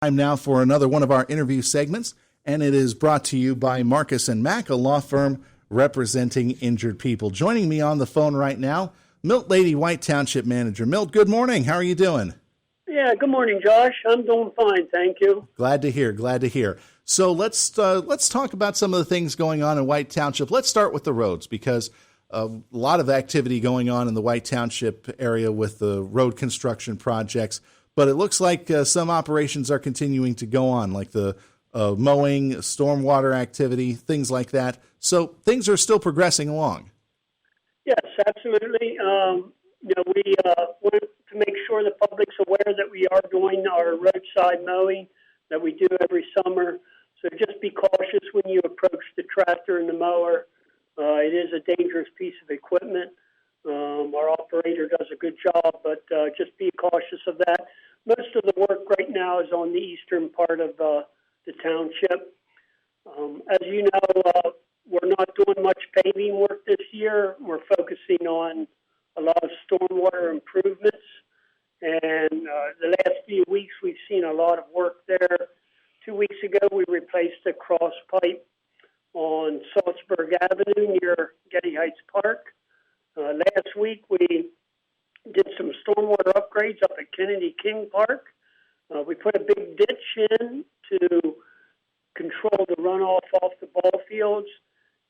Time now for another one of our interview segments, and it is brought to you by Marcus and Mack, a law firm representing injured people. Joining me on the phone right now, Milt Lady, White Township manager. Milt, good morning. How are you doing? Yeah, good morning, Josh. I'm doing fine, thank you. Glad to hear. So let's talk about some of the things going on in White Township. Let's start with the roads, because a lot of activity going on in the White Township area with the road construction projects. But it looks like some operations are continuing to go on, like the mowing, stormwater activity, things like that. So things are still progressing along. Yes, absolutely. We want to make sure the public's aware that we are doing our roadside mowing that we do every summer. So just be cautious when you approach the tractor and the mower. It is a dangerous piece of equipment. Our operator does a good job, but just be cautious of that. Most of the work right now is on the eastern part of the township. As you know, we're not doing much paving work this year. We're focusing on a lot of stormwater improvements. And the last few weeks, we've seen a lot of work there. 2 weeks ago, we replaced a cross pipe on Salzburg Avenue near Getty Heights Park. Last week, we did some stormwater upgrades up at Kennedy King Park. We put a big ditch in to control the runoff off the ball fields.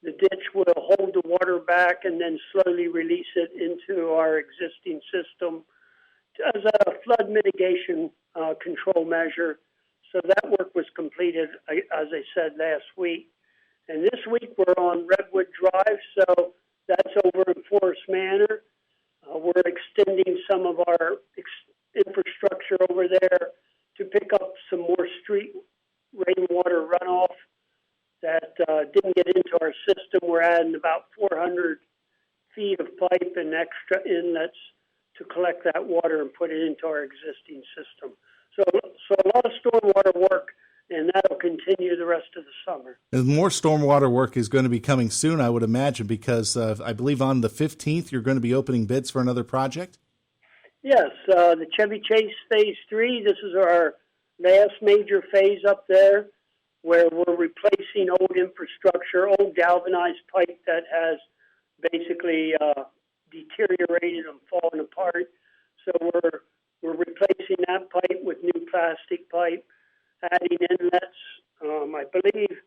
The ditch will hold the water back and then slowly release it into our existing system as a flood mitigation control measure. So that work was completed, as I said, last week. And this week we're on Redwood Drive, so that's over in Forest Manor. We're extending some of our infrastructure over there to pick up some more street rainwater runoff that didn't get into our system. We're adding about 400 feet of pipe and extra inlets to collect that water and put it into our existing system. So a lot of stormwater work, and that'll continue the rest of the summer. And more stormwater work is going to be coming soon, I would imagine, because I believe on the 15th you're going to be opening bids for another project? Yes, the Chevy Chase Phase 3, this is our last major phase up there where we're replacing old infrastructure, old galvanized pipe that has basically deteriorated and fallen apart. So we're replacing that pipe with new plastic pipe, adding inlets. I believe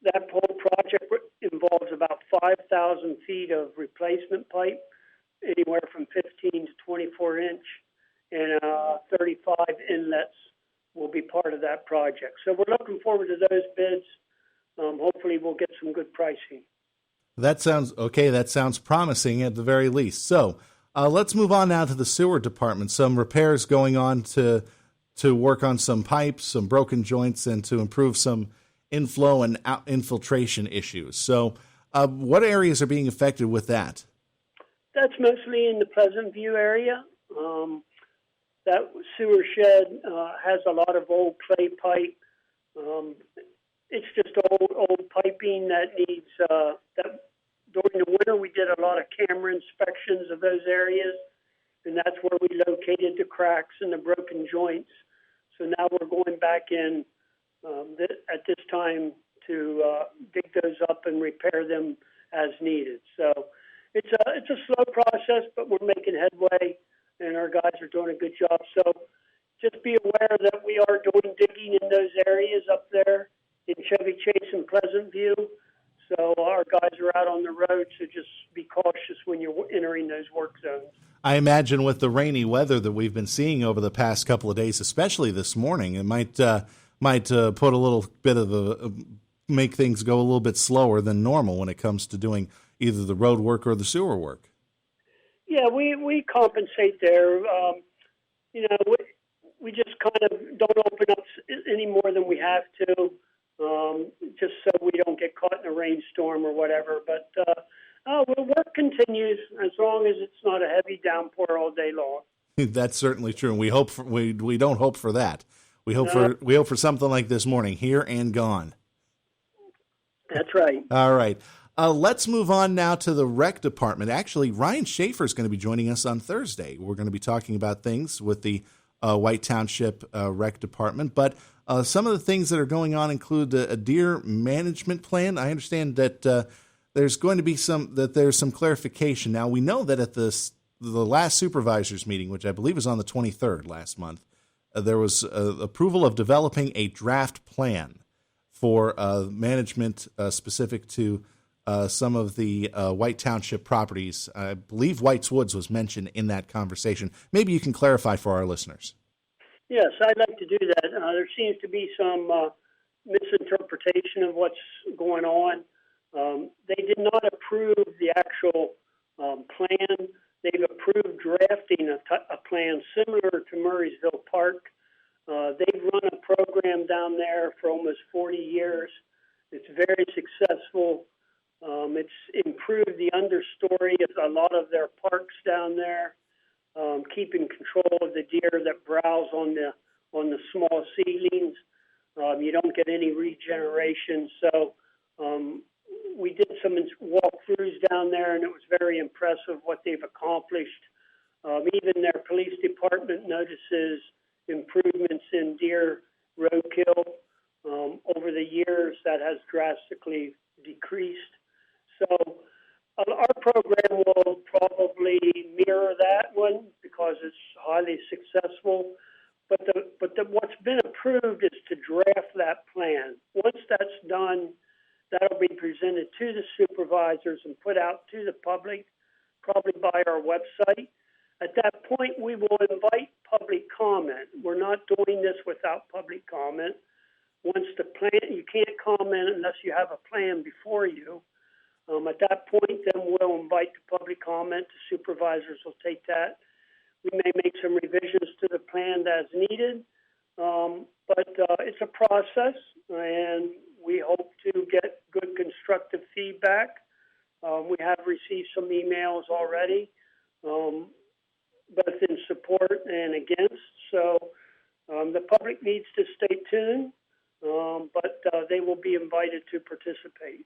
that whole project involves about 5,000 feet of replacement pipe, anywhere from 15 to 24 inch, and 35 inlets will be part of that project. So we're looking forward to those bids. Hopefully we'll get some good pricing. That sounds okay. That sounds promising at the very least. So let's move on now to the sewer department. Some repairs going on to work on some pipes, some broken joints, and to improve some inflow and infiltration issues. So what areas are being affected with that? That's mostly in the Pleasant View area. That sewer shed has a lot of old clay pipe. It's just old piping that needs, that during the winter we did a lot of camera inspections of those areas, and that's where we located the cracks and the broken joints. So now we're going back in at this time to dig those up and repair them as needed. So it's a slow process, but we're making headway, and our guys are doing a good job. So just be aware that we are doing digging in those areas up there in Chevy Chase and Pleasant View. So our guys are out on the road, so just be cautious when you're entering those work zones. I imagine with the rainy weather that we've been seeing over the past couple of days, especially this morning, it might put a little bit of make things go a little bit slower than normal when it comes to doing either the road work or the sewer work. Yeah, we compensate there. We just kind of don't open up any more than we have to, just so we don't get caught in a rainstorm or whatever. But work continues as long as it's not a heavy downpour all day long. That's certainly true, and we don't hope for that. We hope for something like this morning, here and gone. That's right. All right. Let's move on now to the rec department. Actually, Ryan Schaefer is going to be joining us on Thursday. We're going to be talking about things with the White Township Rec Department. But some of the things that are going on include a deer management plan. I understand that there's going to be there's some clarification. Now, we know that at the last supervisors meeting, which I believe was on the 23rd last month, there was approval of developing a draft plan for management specific to some of the White Township properties. I believe White's Woods was mentioned in that conversation. Maybe you can clarify for our listeners. Yes, I'd like to do that. There seems to be some misinterpretation of what's going on. They did not approve the actual plan. They've approved drafting a plan similar to Murraysville Park. They've run a program down there for almost 40 years. It's very successful. It's improved the understory of a lot of their parks down there, keeping control of the deer that browse on the small seedlings. You don't get any regeneration. So we did some walkthroughs down there, and it was very impressive what they've accomplished. Even their police department notices improvements in deer roadkill over the years. That has drastically decreased. So our program will probably mirror that one because it's highly successful. But what's been approved is to draft that plan. Once that's done, that'll be presented to the supervisors and put out to the public, probably by our website. At that point, we will invite public comment. We're not doing this without public comment. Once the plan, you can't comment unless you have a plan before you. At that point, then we'll invite the public comment. The supervisors will take that. We may make some revisions to the plan as needed, but it's a process, and we hope to get good constructive feedback. We have received some emails already, both in support and against. So the public needs to stay tuned, but they will be invited to participate.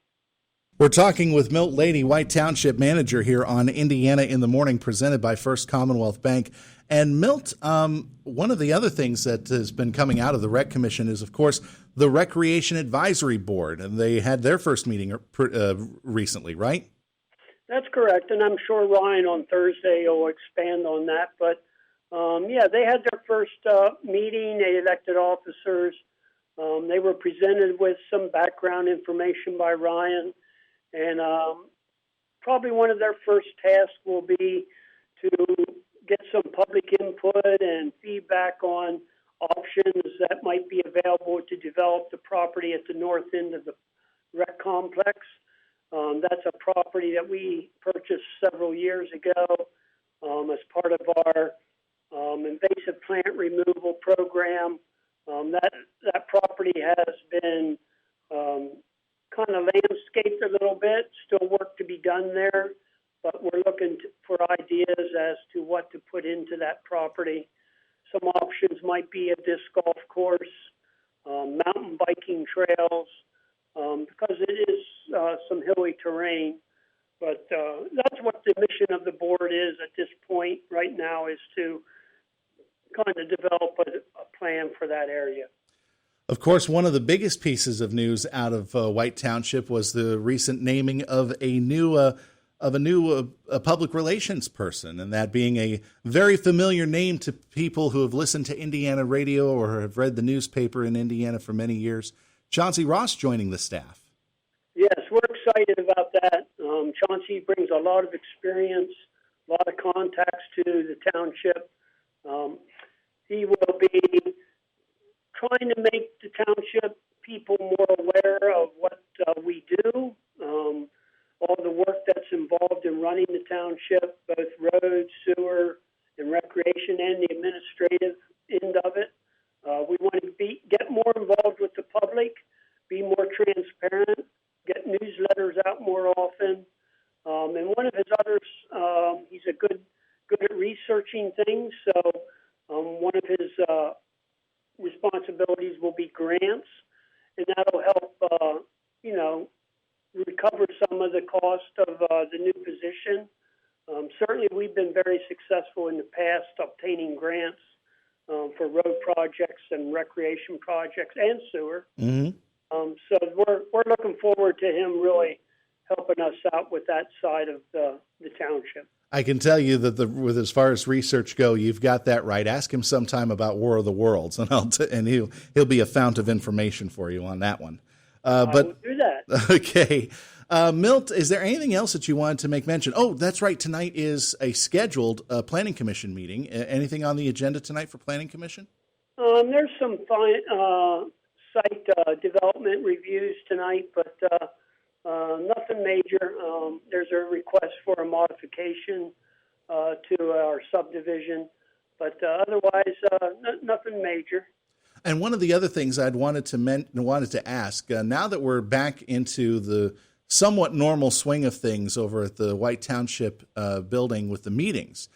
We're talking with Milt Lady, White Township manager here on Indiana in the Morning, presented by First Commonwealth Bank. And Milt, one of the other things that has been coming out of the Rec Commission is, of course, the Recreation Advisory Board, and they had their first meeting recently, right? That's correct, and I'm sure Ryan on Thursday will expand on that. But, yeah, they had their first meeting. They elected officers. They were presented with some background information by Ryan. And probably one of their first tasks will be to get some public input and feedback on options that might be available to develop the property at the north end of the rec complex. That's a property that we purchased several years ago as part of our invasive plant removal program. That property has been kind of landscaped a little bit, still work to be done there, but we're looking for ideas as to what to put into that property. Some options might be a disc golf course, mountain biking trails, because it is some hilly terrain. But that's what the mission of the board is at this point right now, is to kind of develop a plan for that area. Of course, one of the biggest pieces of news out of White Township was the recent naming of a new public relations person, and that being a very familiar name to people who have listened to Indiana radio or have read the newspaper in Indiana for many years. Chauncey Ross joining the staff. Yes, we're excited about that. Chauncey brings a lot of experience, a lot of contacts to the township. He will be trying to make the township people more aware of what we do, all the work that's involved in running the township, both roads, sewer, and recreation, and the administrative end of it. We want to get more involved with the public, be more transparent, get newsletters out more often. And one of his others, he's good at researching things, so one of his responsibilities will be grants, and that'll help, recover some of the cost of the new position. Certainly, we've been very successful in the past obtaining grants for road projects and recreation projects and sewer. Mm-hmm. So we're looking forward to him really helping us out with that side of the township. I can tell you that with as far as research go, you've got that right. Ask him sometime about War of the Worlds, and and he'll be a fount of information for you on that one. I will do that. Okay. Milt, is there anything else that you wanted to make mention? Oh, that's right. Tonight is a scheduled Planning Commission meeting. Anything on the agenda tonight for Planning Commission? There's some fine site development reviews tonight, but nothing major. There's a request for a modification to our subdivision, but otherwise, nothing major. And one of the other things I'd wanted to ask, now that we're back into the somewhat normal swing of things over at the White Township building with the meetings,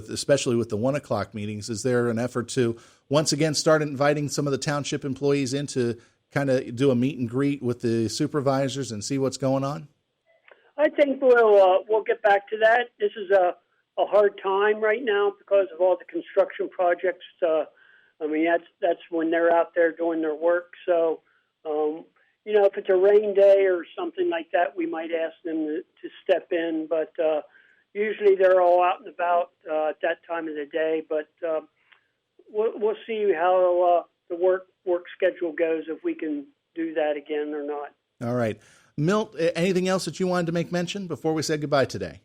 especially with the 1 o'clock meetings, is there an effort to once again start inviting some of the township employees in to kind of do a meet and greet with the supervisors and see what's going on? I think we'll get back to that. This is a hard time right now because of all the construction projects. That's when they're out there doing their work. So, if it's a rain day or something like that, we might ask them to step in. But usually they're all out and about at that time of the day. But we'll see how the work schedule goes, if we can do that again or not. All right. Milt, anything else that you wanted to make mention before we say goodbye today?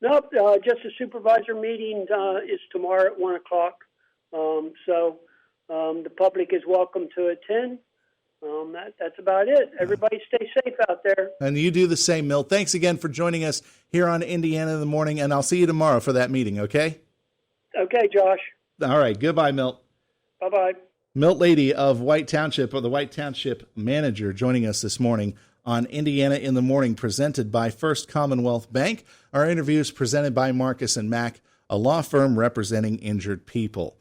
Nope. Just a supervisor meeting is tomorrow at 1 o'clock. So the public is welcome to attend. That's about it. Everybody stay safe out there. And you do the same, Milt. Thanks again for joining us here on Indiana in the Morning, and I'll see you tomorrow for that meeting, okay? Okay, Josh. All right. Goodbye, Milt. Bye-bye. Milt Lady of White Township, or the White Township manager, joining us this morning on Indiana in the Morning, presented by First Commonwealth Bank. Our interview is presented by Marcus and Mack, a law firm representing injured people.